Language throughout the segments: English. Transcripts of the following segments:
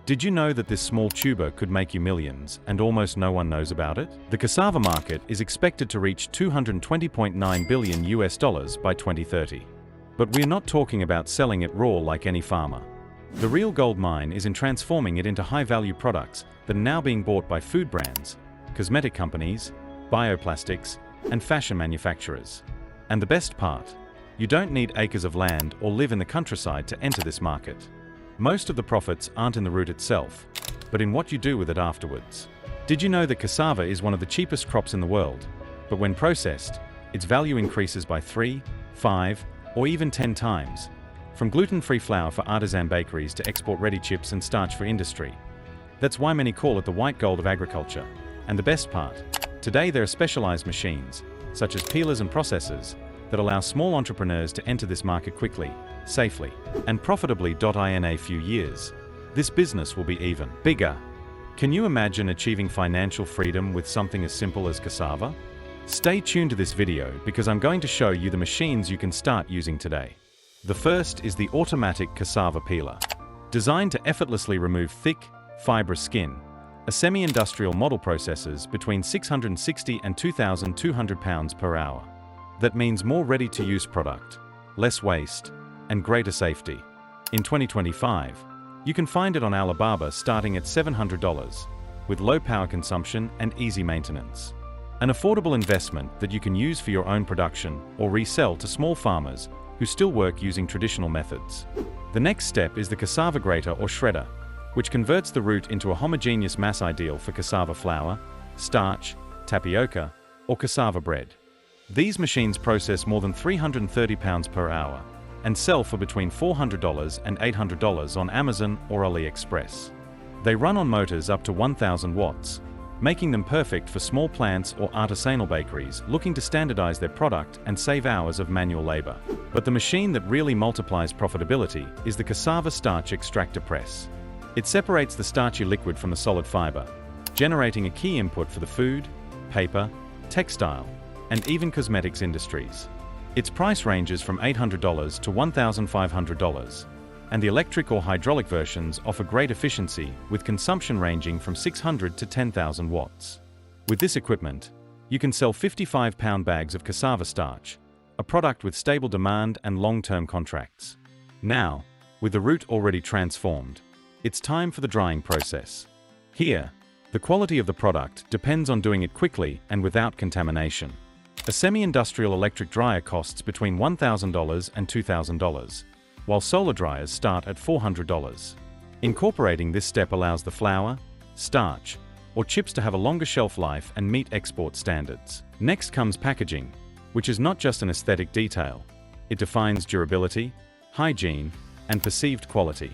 Did you know that this small tuber could make you millions and almost no one knows about it? The cassava market is expected to reach $220.9 billion by 2030. But we're not talking about selling it raw like any farmer. The real gold mine is in transforming it into high-value products that are now being bought by food brands, cosmetic companies, bioplastics, and fashion manufacturers. And the best part? You don't need acres of land or live in the countryside to enter this market. Most of the profits aren't in the root itself, but in what you do with it afterwards. Did you know that cassava is one of the cheapest crops in the world, but when processed, its value increases by 3, 5, or even 10 times? From gluten-free flour for artisan bakeries to export-ready chips and starch for industry. That's why many call it the white gold of agriculture. And the best part? Today there are specialized machines, such as peelers and processors, that allow small entrepreneurs to enter this market quickly, safely, and profitably. In a few years, this business will be even bigger. Can you imagine achieving financial freedom with something as simple as cassava? Stay tuned to this video because I'm going to show you the machines you can start using today. The first is the automatic cassava peeler. Designed to effortlessly remove thick, fibrous skin, a semi-industrial model processes between 660 and 2,200 pounds per hour. That means more ready-to-use product, less waste, and greater safety. In 2025, you can find it on Alibaba starting at $700, with low power consumption and easy maintenance. An affordable investment that you can use for your own production or resell to small farmers who still work using traditional methods. The next step is the cassava grater or shredder, which converts the root into a homogeneous mass ideal for cassava flour, starch, tapioca, or cassava bread. These machines process more than 330 pounds per hour and sell for between $400 and $800 on Amazon or AliExpress. They run on motors up to 1,000 watts, making them perfect for small plants or artisanal bakeries looking to standardize their product and save hours of manual labor. But the machine that really multiplies profitability is the cassava starch extractor press. It separates the starchy liquid from the solid fiber, generating a key input for the food, paper, textile, and even cosmetics industries. Its price ranges from $800 to $1,500, and the electric or hydraulic versions offer great efficiency with consumption ranging from 600 to 10,000 watts. With this equipment, you can sell 55-pound bags of cassava starch, a product with stable demand and long-term contracts. Now, with the root already transformed, it's time for the drying process. Here, the quality of the product depends on doing it quickly and without contamination. A semi-industrial electric dryer costs between $1,000 and $2,000, while solar dryers start at $400. Incorporating this step allows the flour, starch, or chips to have a longer shelf life and meet export standards. Next comes packaging, which is not just an aesthetic detail. It defines durability, hygiene, and perceived quality.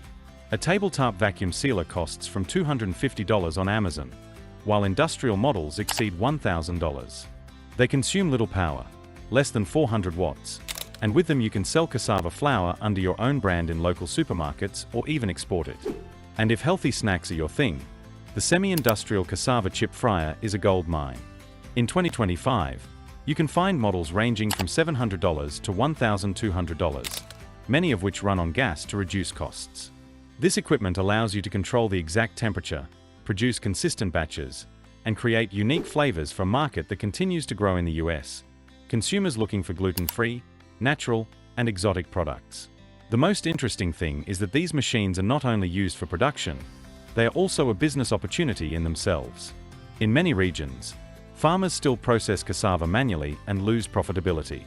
A tabletop vacuum sealer costs from $250 on Amazon, while industrial models exceed $1,000. They consume little power, less than 400 watts, and with them you can sell cassava flour under your own brand in local supermarkets or even export it. And if healthy snacks are your thing, the semi-industrial cassava chip fryer is a gold mine. In 2025, you can find models ranging from $700 to $1,200, many of which run on gas to reduce costs. This equipment allows you to control the exact temperature, produce consistent batches, and create unique flavors for a market that continues to grow in the US. Consumers looking for gluten-free, natural, and exotic products. The most interesting thing is that these machines are not only used for production, they are also a business opportunity in themselves. In many regions, farmers still process cassava manually and lose profitability.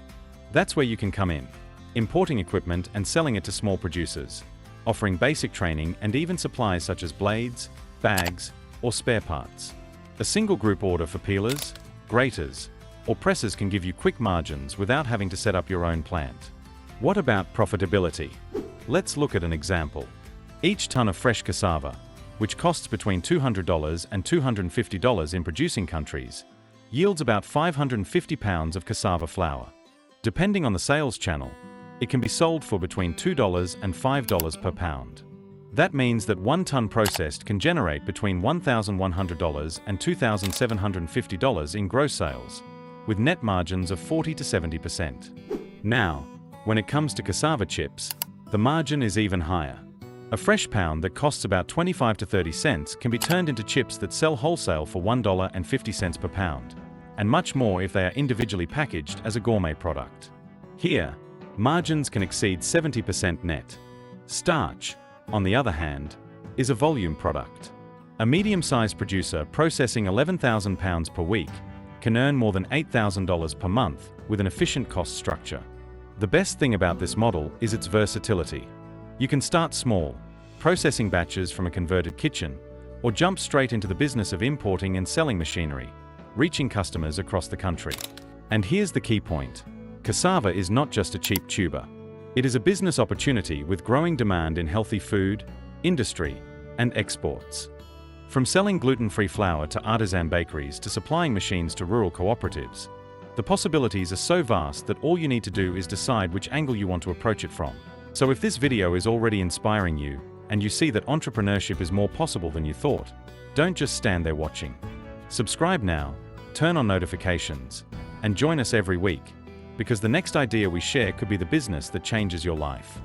That's where you can come in, importing equipment and selling it to small producers, offering basic training and even supplies such as blades, bags, or spare parts. A single group order for peelers, graters, or presses can give you quick margins without having to set up your own plant. What about profitability? Let's look at an example. Each ton of fresh cassava, which costs between $200 and $250 in producing countries, yields about 550 pounds of cassava flour. Depending on the sales channel, it can be sold for between $2 and $5 per pound. That means that 1 ton processed can generate between $1,100 and $2,750 in gross sales, with net margins of 40 to 70%. Now, when it comes to cassava chips, the margin is even higher. A fresh pound that costs about 25 to 30 cents can be turned into chips that sell wholesale for $1.50 per pound, and much more if they are individually packaged as a gourmet product. Here, margins can exceed 70% net. Starch, on the other hand, is a volume product. A medium-sized producer processing 11,000 pounds per week can earn more than $8,000 per month with an efficient cost structure. The best thing about this model is its versatility. You can start small, processing batches from a converted kitchen, or jump straight into the business of importing and selling machinery, reaching customers across the country. And here's the key point. Cassava is not just a cheap tuber. It is a business opportunity with growing demand in healthy food, industry, and exports. From selling gluten-free flour to artisan bakeries to supplying machines to rural cooperatives, the possibilities are so vast that all you need to do is decide which angle you want to approach it from. So if this video is already inspiring you, and you see that entrepreneurship is more possible than you thought, don't just stand there watching. Subscribe now, turn on notifications, and join us every week, because the next idea we share could be the business that changes your life.